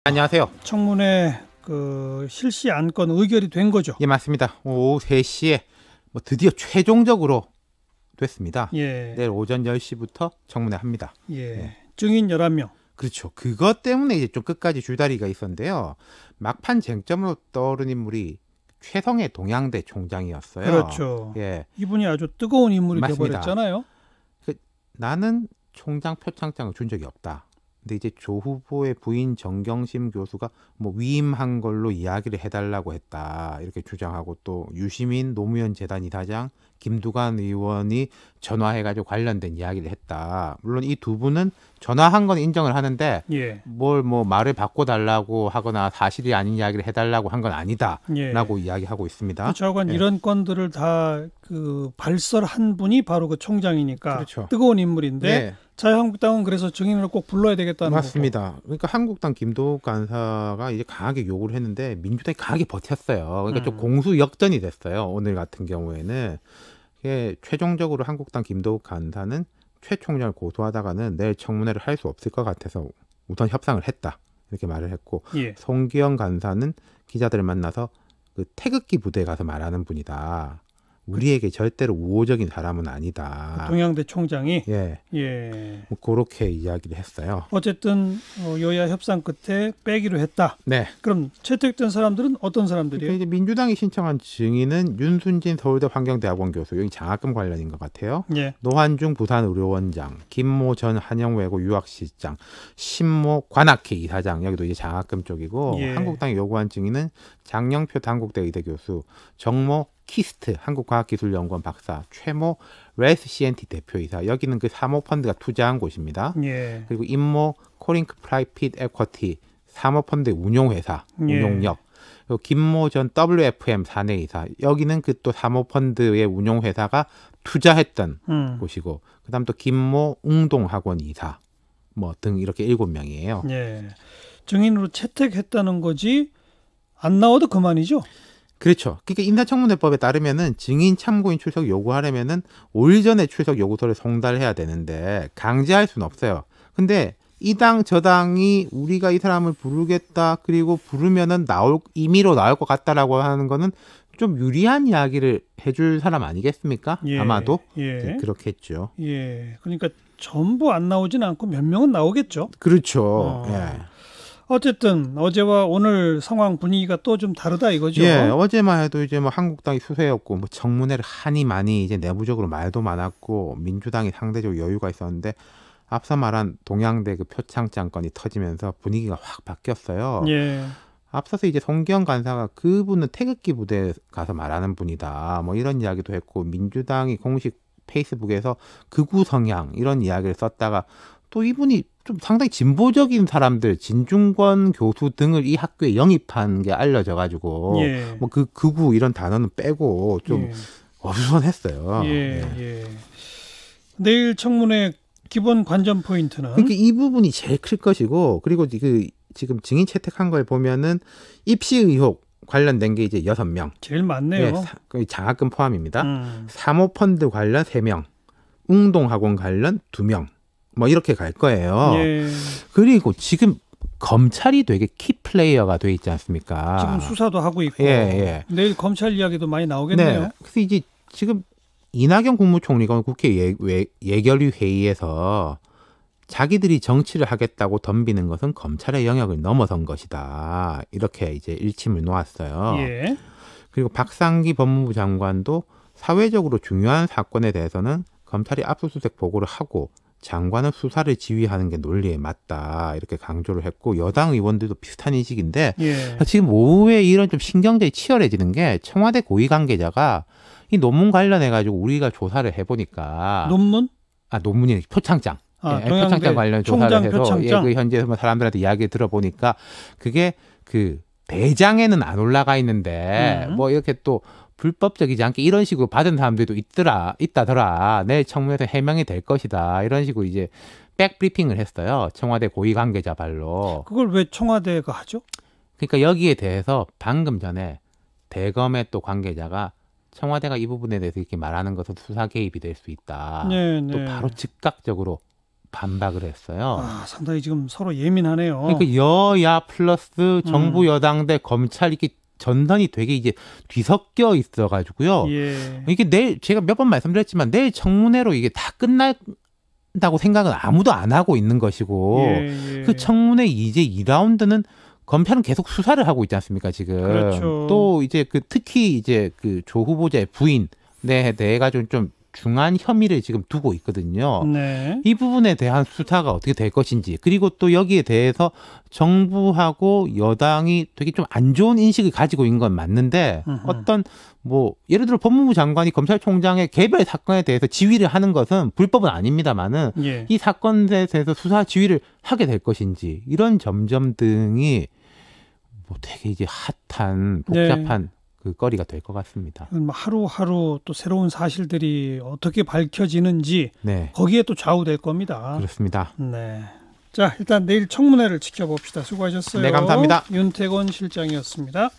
안녕하세요. 청문회 실시 안건 의결이 된 거죠? 예, 맞습니다. 오후 3시에 드디어 최종적으로 됐습니다. 예. 내일 오전 10시부터 청문회 합니다. 예. 증인 11명. 그렇죠. 그것 때문에 이제 좀 끝까지 줄다리가 있었는데요. 막판 쟁점으로 떠오른 인물이 최성해 동양대 총장이었어요. 그렇죠. 예. 이분이 아주 뜨거운 인물이 맞습니다. 되어버렸잖아요. 나는 총장 표창장을 준 적이 없다. 근데 이제 조 후보의 부인 정경심 교수가 위임한 걸로 이야기를 해달라고 했다 이렇게 주장하고, 또 유시민 노무현 재단 이사장 김두관 의원이 전화해가지고 관련된 이야기를 했다. 물론 이 두 분은 전화한 건 인정을 하는데 예. 뭘 말을 바꿔달라고 하거나 사실이 아닌 이야기를 해달라고 한 건 아니다라고 이야기하고 있습니다. 그렇죠. 하여간 이런 건들을 다 발설한 분이 바로 그 총장이니까 그렇죠. 뜨거운 인물인데 자유한국당은 그래서 증인을 꼭 불러야 되겠다는 맞습니다. 거고. 그러니까 한국당 김도욱 간사가 이제 강하게 요구를 했는데 민주당이 강하게 버텼어요. 그러니까 좀 공수 역전이 됐어요. 오늘 같은 경우에는. 최종적으로 한국당 김도욱 간사는 최 총장을 고소하다가는 내일 청문회를 할 수 없을 것 같아서 우선 협상을 했다 이렇게 말을 했고, 송기영 간사는 기자들을 만나서 그 태극기 부대에 가서 말하는 분이다. 우리에게 절대로 우호적인 사람은 아니다. 동양대 총장이 그렇게 이야기를 했어요. 어쨌든 여야 협상 끝에 빼기로 했다. 네. 그럼 채택된 사람들은 어떤 사람들이에요? 이제 민주당이 신청한 증인은 윤순진 서울대 환경대학원 교수, 여기 장학금 관련인 것 같아요. 노환중 부산의료원장, 김모 전 한영외고 유학실장, 신모 관악회 이사장, 여기도 이제 장학금 쪽이고, 한국당이 요구한 증인은 장영표 단국대 의대 교수, 정모 키스트 한국과학기술연구원 박사, 최모 레스 CNT 대표이사, 여기는 그 사모펀드가 투자한 곳입니다. 그리고 임모 코링크 프라이핏 에쿼티 사모펀드 운용회사 운용력, 그리고 김모 전 WFM 사내이사, 여기는 그 또 사모펀드의 운용회사가 투자했던 곳이고, 그다음 또 김모 웅동학원 이사 등 이렇게 7명이에요. 증인으로 채택했다는 거지 안 나와도 그만이죠? 그렇죠. 그러니까 인사청문회법에 따르면은 증인 참고인 출석 요구하려면은 5일 전에 출석 요구서를 송달해야 되는데 강제할 수는 없어요. 근데 이 당 저 당이 우리가 이 사람을 부르겠다, 그리고 부르면은 임의로 나올 것 같다라고 하는 거는 좀 유리한 이야기를 해줄 사람 아니겠습니까? 아마도 그렇겠죠. 그러니까 전부 안 나오진 않고 몇 명은 나오겠죠. 그렇죠. 어쨌든 어제와 오늘 상황 분위기가 또 좀 다르다 이거죠. 어제만 해도 이제 한국당이 수세였고 청문회를 하니 많이 이제 내부적으로 말도 많았고 민주당이 상대적으로 여유가 있었는데, 앞서 말한 동양대 그 표창장 건이 터지면서 분위기가 확 바뀌었어요. 앞서서 이제 송기영 간사가 그분은 태극기 부대에 가서 말하는 분이다 이런 이야기도 했고, 민주당이 공식 페이스북에서 극우 성향 이런 이야기를 썼다가 또 이분이 좀 상당히 진보적인 사람들, 진중권 교수 등을 이 학교에 영입한 게 알려져가지고 그 극우 이런 단어는 빼고 좀 어수선했어요. 내일 청문회 기본 관전 포인트는? 그러니까 이 부분이 제일 클 것이고, 그리고 지금 증인 채택한 걸 보면은 입시 의혹 관련된 게 이제 6명. 제일 많네요. 장학금 포함입니다. 사모펀드 관련 3명, 웅동학원 관련 2명. 이렇게 갈 거예요. 그리고 지금 검찰이 되게 키플레이어가 돼 있지 않습니까? 지금 수사도 하고 있고 내일 검찰 이야기도 많이 나오겠네요. 그래서 이제 지금 이낙연 국무총리가 국회 예결위 회의에서 자기들이 정치를 하겠다고 덤비는 것은 검찰의 영역을 넘어선 것이다, 이렇게 이제 일침을 놓았어요. 그리고 박상기 법무부 장관도 사회적으로 중요한 사건에 대해서는 검찰이 압수수색 보고를 하고 장관은 수사를 지휘하는 게 논리에 맞다, 이렇게 강조를 했고, 여당 의원들도 비슷한 인식인데 지금 오후에 이런 좀 신경전이 치열해지는 게, 청와대 고위 관계자가 이 논문 관련해 가지고 우리가 조사를 해보니까 논문이 표창장 표창장 관련 조사를 해서 그 현재 사람들한테 이야기 들어보니까 그게 그 대장에는 안 올라가 있는데 이렇게 또 불법적이지 않게 이런 식으로 받은 사람들도 있다더라. 내일 청문회에서 해명이 될 것이다. 이런 식으로 이제 백브리핑을 했어요. 청와대 고위 관계자 발로. 그걸 왜 청와대가 하죠? 그러니까 여기에 대해서 방금 전에 대검의 또 관계자가 청와대가 이 부분에 대해서 이렇게 말하는 것은 수사 개입이 될 수 있다. 또 바로 즉각적으로 반박을 했어요. 아, 상당히 지금 서로 예민하네요. 그러니까 여야 플러스 정부 여당 대 검찰 이렇게 전선이 되게 이제 뒤섞여 있어가지고요. 예. 이게 내일 제가 몇 번 말씀드렸지만 내일 청문회로 이게 다 끝난다고 생각은 아무도 안 하고 있는 것이고 예. 그 청문회 이제 2라운드는 검찰은 계속 수사를 하고 있지 않습니까 지금. 그렇죠. 또 이제 그 특히 이제 그 조 후보자의 부인에 대해 가지고 좀 중한 혐의를 지금 두고 있거든요. 네. 이 부분에 대한 수사가 어떻게 될 것인지, 그리고 또 여기에 대해서 정부하고 여당이 되게 좀 안 좋은 인식을 가지고 있는 건 맞는데 어떤 뭐 예를 들어 법무부 장관이 검찰총장의 개별 사건에 대해서 지휘를 하는 것은 불법은 아닙니다만은 예. 이 사건에 대해서 수사 지휘를 하게 될 것인지 이런 점점 등이 뭐 되게 이제 핫한 복잡한 그 거리가 될 것 같습니다. 하루하루 또 새로운 사실들이 어떻게 밝혀지는지 네, 거기에 또 좌우될 겁니다. 그렇습니다. 네. 자, 일단 내일 청문회를 지켜봅시다. 수고하셨어요. 네, 감사합니다. 윤태곤 실장이었습니다.